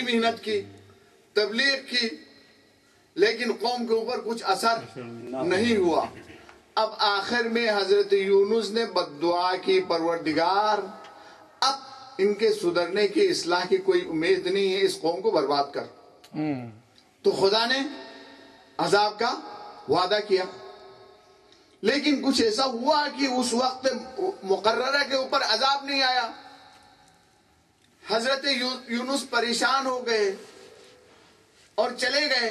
محنت کی، تبلیغ کی، لیکن قوم کے اوپر کچھ اثر نہیں ہوا۔ اب آخر میں حضرت یونس نے بد دعا کی، پروردگار اب ان کے سدھرنے کی، اصلاح کی کوئی امید نہیں ہے، اس قوم کو برباد کر۔ تو خدا نے عذاب کا وعدہ کیا، لیکن کچھ ایسا ہوا کہ اس وقت مقررہ کے اوپر عذاب نہیں آیا۔ حضرت یونس پریشان ہو گئے اور چلے گئے،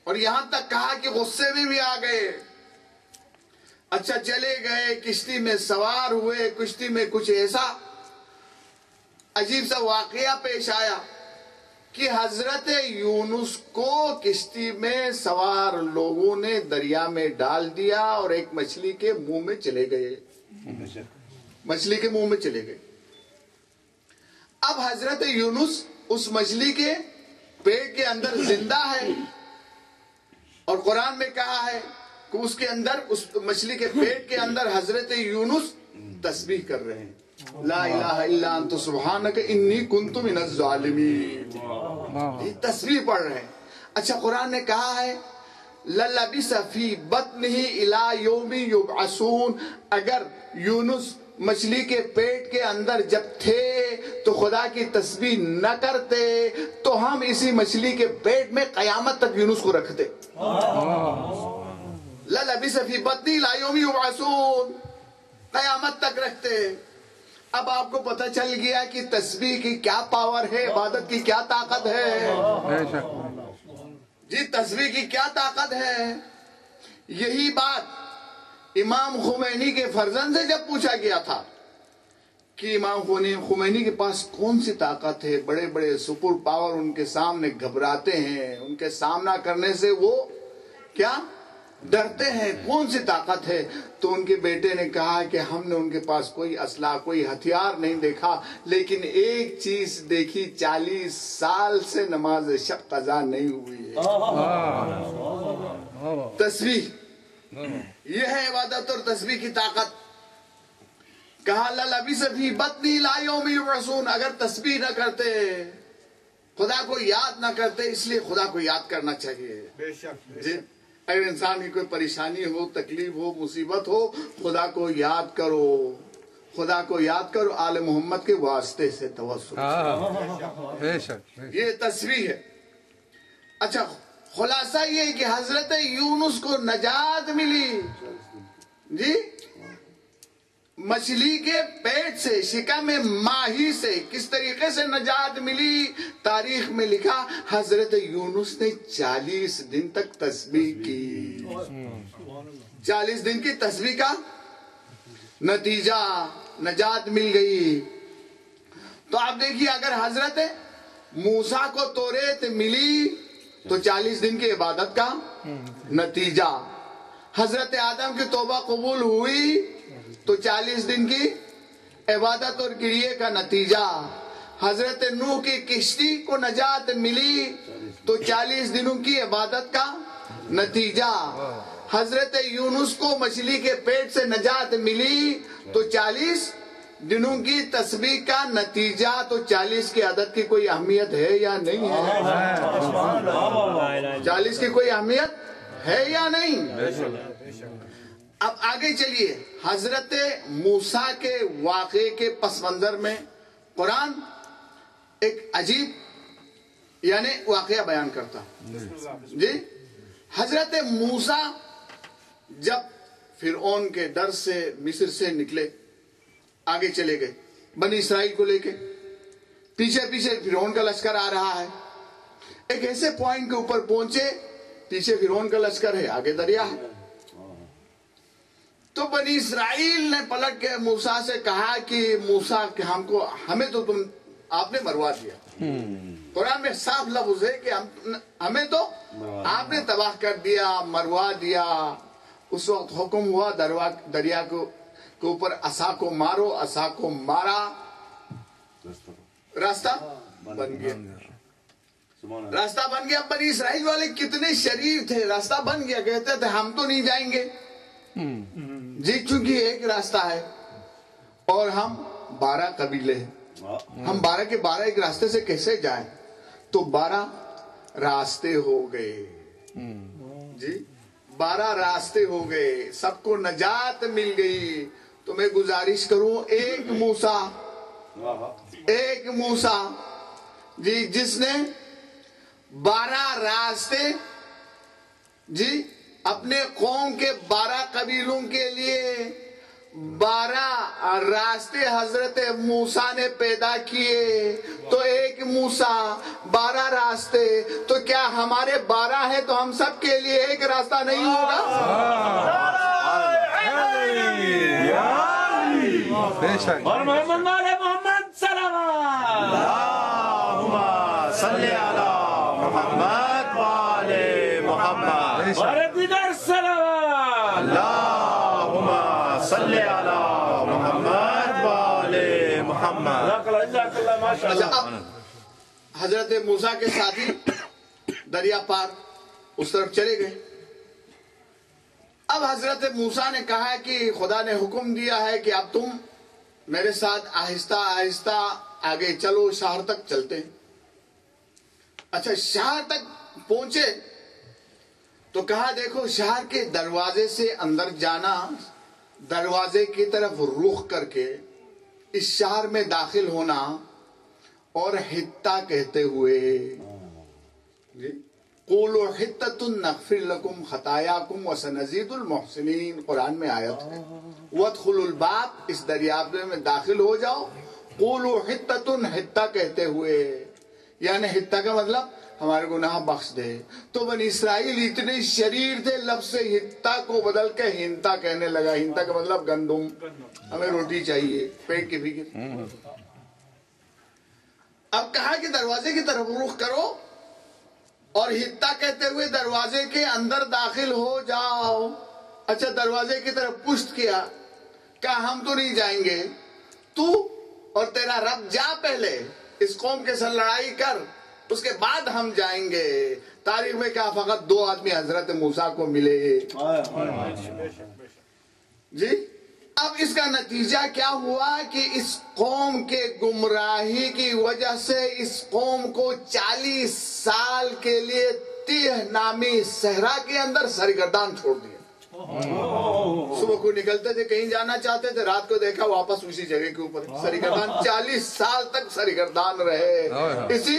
اور یہاں تک کہا کہ غصے میں بھی آ گئے۔ اچھا چلے گئے، کشتی میں سوار ہوئے، کشتی میں کچھ ایسا عجیب سا واقعہ پیش آیا کہ حضرت یونس کو کشتی میں سوار لوگوں نے دریا میں ڈال دیا اور ایک مچھلی کے منہ میں چلے گئے، مچھلی کے منہ میں چلے گئے۔ اب حضرت یونس اس مچھلی کے پیٹ کے اندر زندہ ہے، اور قرآن میں کہا ہے کہ اس کے اندر، اس مچھلی کے پیٹ کے اندر حضرت یونس تسبیح کر رہے ہیں، لا الہ الا انت سبحانک انی کنت من الظالمین، یہ تسبیح پڑھ رہے ہیں۔ اچھا قرآن نے کہا ہے لَلَبِثَ فِي بَطْنِهِ إِلَىٰ يَوْمِ يُبْعَثُونَ، اگر یونس مچھلی کے پیٹ کے اندر جب تھے تو خدا کی تسبیح نہ کرتے تو ہم اسی مچھلی کے پیٹ میں قیامت تک یونس کو رکھتے۔ لَلَبِثَ فِي بَطْنِهِ إِلَىٰ يَوْمِ يُبْعَثُونَ، قیامت تک رکھتے۔ اب آپ کو پتہ چل گیا کہ تسبیح کی کیا پاور ہے، عبادت کی کیا طاقت ہے۔ جی تسبیح کی کیا طاقت ہے۔ یہی بات امام خمینی کے فرزند سے جب پوچھا گیا تھا کہ امام خمینی کے پاس کون سی طاقت ہے، بڑے بڑے سپر پاور ان کے سامنے گھبراتے ہیں، ان کے سامنا کرنے سے وہ کیا ڈرتے ہیں، کون سی طاقت ہے؟ تو ان کے بیٹے نے کہا کہ ہم نے ان کے پاس کوئی اسلحہ، کوئی ہتھیار نہیں دیکھا، لیکن ایک چیز دیکھی، 40 سال سے نماز شب قضا نہیں ہوئی ہے۔ تسبیح، یہ ہے عبادت اور تسبیح کی طاقت۔ کہا لَلَبِثَ فِي بَطْنِهِ إِلَىٰ يَوْمِ يُبْعَثُونَ، اگر تسبیح نہ کرتے، خدا کو یاد نہ کرتے، اس لیے خدا کو یاد کرنا چاہیے۔ جی اگر انسان کی کوئی پریشانی ہو، تکلیف ہو، مصیبت ہو، خدا کو یاد کرو، خدا کو یاد کرو، آل محمد کے واسطے سے توسل، یہ تسبیح ہے۔ اچھا خلاصہ یہ کہ حضرت یونس کو نجات ملی، جی مچھلی کے پیٹ سے، شکم ماہی سے کس طریقے سے نجات ملی؟ تاریخ میں لکھا حضرت یونس نے 40 دن تک تسبیح کی، 40 دن کی تسبیح کا نتیجہ نجات مل گئی۔ تو آپ دیکھیے اگر حضرت موسیٰ کو توریت ملی تو 40 دن کی عبادت کا نتیجہ، حضرت آدم کی توبہ قبول ہوئی تو 40 دن کی عبادت اور گریے کا نتیجہ، حضرت نوح کی کشتی کو نجات ملی تو 40 دنوں کی عبادت کا نتیجہ، حضرت یونس کو مچھلی کے پیٹ سے نجات ملی تو 40 دنوں کی تسبیح کا نتیجہ۔ تو 40 کی عدد کی کوئی اہمیت ہے یا نہیں ہے؟ 40 کی کوئی اہمیت ہے یا نہیں؟ اب آگے چلیے، حضرت موسیٰ کے واقعے کے پس منظر میں قرآن ایک عجیب یعنی واقعہ بیان کرتا۔ جی حضرت موسیٰ جب فرعون کے ڈر سے مصر سے نکلے، آگے چلے گئے بنی اسرائیل کو لے کے، پیچھے پیچھے فرعون کا لشکر آ رہا ہے، ایک ایسے پوائنٹ کے اوپر پہنچے، پیچھے فرعون کا لشکر ہے، آگے دریا ہے۔ تو بنی اسرائیل نے پلٹ کے موسیٰ سے کہا کہ موسیٰ کہ ہمیں تو آپ نے مروا دیا، قرآن میں صاف لفظ ہے کہ ہمیں تو آپ نے تباہ کر دیا، مروا دیا۔ اس وقت حکم ہوا دریا کے اوپر عصا کو مارو، عصا کو مارا، راستہ بن گیا، راستہ بن گیا۔ بنی اسرائیل والے کتنے شریف تھے، راستہ بن گیا، کہتے تھے ہم تو نہیں جائیں گے جی، چونکہ ایک راستہ ہے اور ہم 12 قبیلے ہیں، ہم 12 کے 12 ایک راستے سے کیسے جائیں؟ تو 12 راستے ہو گئے جی، 12 راستے ہو گئے، سب کو نجات مل گئی. تو میں گزارش کروں ایک موسیٰ جی جس نے 12 راستے جی اپنے قوم کے 12 قبیلوں کے لیے 12 راستے حضرت موسیٰ نے پیدا کیے. تو ایک موسیٰ 12 راستے، تو کیا ہمارے 12 ہے تو ہم سب کے لیے ایک راستہ نہیں ہوگا؟ اور محمد والے محمد سلام صلی علی محمد والے محمد اور دیگر سلام اللہم صلی علی محمد والے محمد. اچھا، اب حضرت موسیٰ کے ساتھی دریا پار اس طرف چلے گئے. اب حضرت موسیٰ نے کہا کہ خدا نے حکم دیا ہے کہ اب تم میرے ساتھ آہستہ آہستہ آگے چلو، شہر تک چلتے ہیں. اچھا، شہر تک پہنچے تو کہا دیکھو شہر کے دروازے سے اندر جانا، دروازے کی طرف رخ کر کے اس شہر میں داخل ہونا، اور حتہ کہتے ہوئے قولوا حتۃ نغفر لکم خطایاکم وسنزید المحسنین، قرآن میں آیت ہے. وادخلوا الباب، اس دریافے میں داخل ہو جاؤ. قولوا حتۃ، حتہ کہتے ہوئے، یعنی حتہ کا مطلب ہمارے گناہ بخش دے. تو بنی اسرائیل اتنے شریر تھے، لفظ حتہ کو بدل کے ہنتا کہنے لگا. ہنتا کا مطلب گندم، ہمیں روٹی چاہیے پیٹ کی فکر. اب کہا کہ دروازے کی طرف رخ کرو اور حتہ کہتے ہوئے دروازے کے اندر داخل ہو جاؤ. اچھا، دروازے کی طرف پشت کیا، کہا ہم تو نہیں جائیں گے، تو اور تیرا رب جا، پہلے اس قوم کے ساتھ لڑائی کر، اس کے بعد ہم جائیں گے. تاریخ میں کیا فقط 2 آدمی حضرت موسیٰ کو ملے جی. اب اس کا نتیجہ کیا ہوا کہ اس قوم کے گمراہی کی وجہ سے اس قوم کو 40 سال کے لیے تیہ نامی صحرا کے اندر سرگردان چھوڑ دیا. صبح کو نکلتے تھے، کہیں جانا چاہتے تھے، رات کو دیکھا واپس اسی جگہ کے اوپر سرگردان. 40 سال تک سرگردان رہے اسی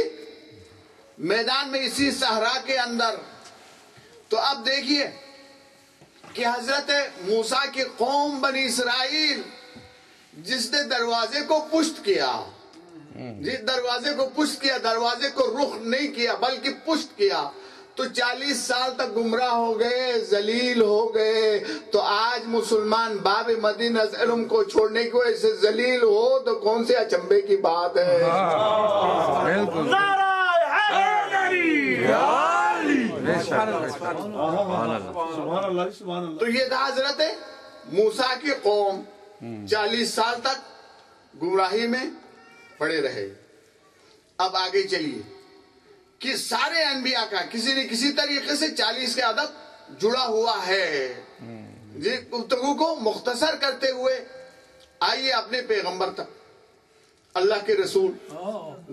میدان میں، اسی صحرا کے اندر. تو اب دیکھیے کہ حضرت موسیٰ کی قوم بنی اسرائیل جس نے دروازے کو پشت کیا جی، دروازے کو پشت کیا، دروازے کو رخ نہیں کیا بلکہ پشت کیا، تو 40 سال تک گمراہ ہو گئے، ذلیل ہو گئے. تو آج مسلمان باب مدینہ علم کو چھوڑنے کی وجہ سے ذلیل ہو تو کون سے اچنبے کی بات ہے. تو یہ تھا حضرت موسیٰ کی قوم، 40 سال تک گمراہی میں پڑے رہے. اب آگے چلیے کہ سارے انبیاء کا کسی نہ کسی طریقے سے 40 کے عدد جڑا ہوا ہے جی. گفتگو کو مختصر کرتے ہوئے آئیے اپنے پیغمبر تک. اللہ کے رسول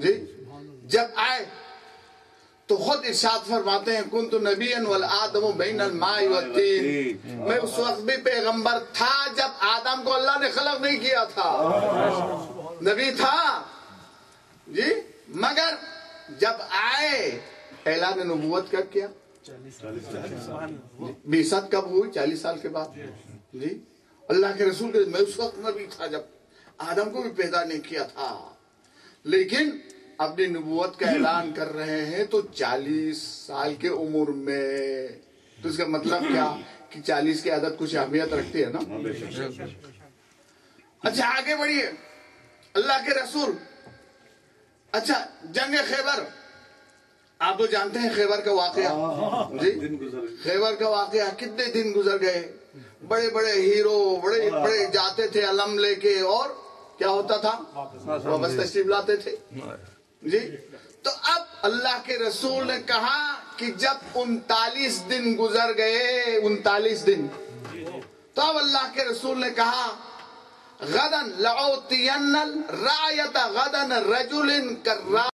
جی جب آئے تو خود ارشاد فرماتے ہیں کنت نبیا والآدم بین الماء والطین، میں اس وقت بھی پیغمبر تھا جب آدم کو اللہ نے خلق نہیں کیا تھا، نبی تھا جی، مگر جب آئے اعلان نبوت کب کیا؟ بعثت کب ہوئی؟ 40 سال کے بعد جی. اللہ کے رسول کے میں اس وقت نبی تھا جب آدم کو بھی پیدا نہیں کیا تھا، لیکن اپنی نبوت کا اعلان کر رہے ہیں تو 40 سال کے عمر میں. تو اس کا مطلب کیا کہ 40 کی عدد کچھ اہمیت رکھتی ہے نا. اچھا آگے بڑھیے. اللہ کے رسول، اچھا جنگ خیبر آپ تو جانتے ہیں خیبر کا واقعہ جی. خیبر کا واقعہ کتنے دن گزر گئے، بڑے بڑے ہیرو بڑے بڑے جاتے تھے علم لے کے، اور کیا ہوتا تھا واپس تشریف لاتے تھے جی. تو اب اللہ کے رسول نے کہا کہ جب 39 دن گزر گئے، 39 دن، تو اب اللہ کے رسول نے کہا غدن لأعطین الرایۃ غدن رجل